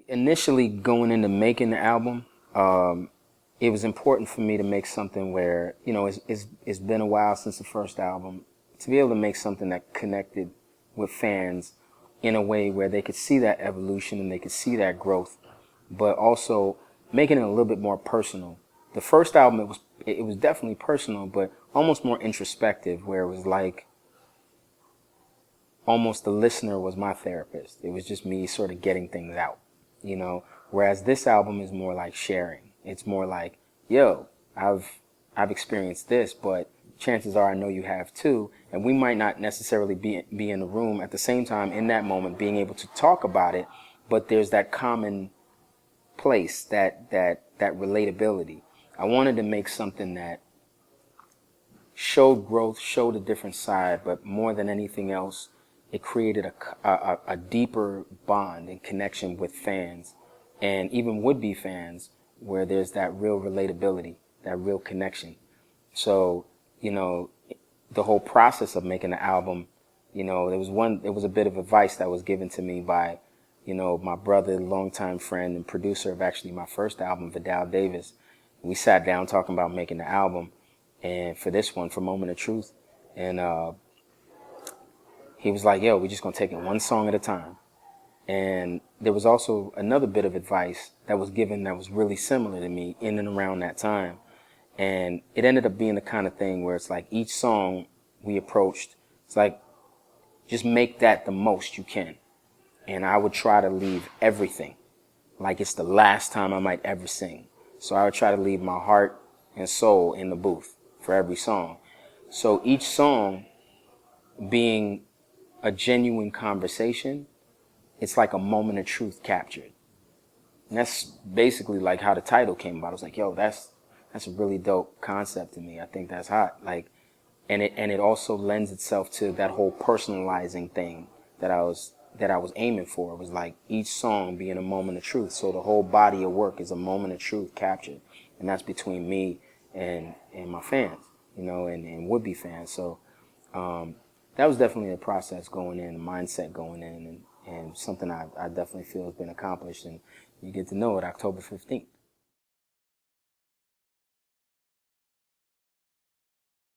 Initially going into making the album, it was important for me to make something where, it's been a while since the first album, to be able to make something that connected with fans in a way where they could see that evolution and they could see that growth, but also making it a little bit more personal. The first album, it was definitely personal, but almost more introspective, where it was like almost the listener was my therapist. It was just me sort of getting things out, Whereas this album is more like sharing. It's more like, yo, I've experienced this, but chances are I know you have too, and we might not necessarily be in the room at the same time in that moment being able to talk about it, but there's that common place, that relatability. I wanted to make something that showed growth, showed a different side, but more than anything else, it created a deeper bond and connection with fans and even would-be fans, where there's that real relatability, that real connection. So, the whole process of making the album, there was a bit of advice that was given to me by, my brother, longtime friend and producer of actually my first album, Vidal Davis. We sat down talking about making the album, and for this one, for Moment of Truth, and he was like, yo, we're just going to take it one song at a time. And there was also another bit of advice that was given that was really similar to me in and around that time. And it ended up being the kind of thing where it's like each song we approached, it's like, just make that the most you can. And I would try to leave everything like it's the last time I might ever sing. So I would try to leave my heart and soul in the booth for every song. So each song being a genuine conversation, it's like a moment of truth captured. And that's basically like how the title came about. I was like, yo, that's a really dope concept to me. I think that's hot. And it also lends itself to that whole personalizing thing that I was aiming for. It was like each song being a moment of truth. So the whole body of work is a moment of truth captured. And that's between me and my fans, and would-be fans. So that was definitely a process going in, a mindset going in, and something I definitely feel has been accomplished. And you get to know it October 15th.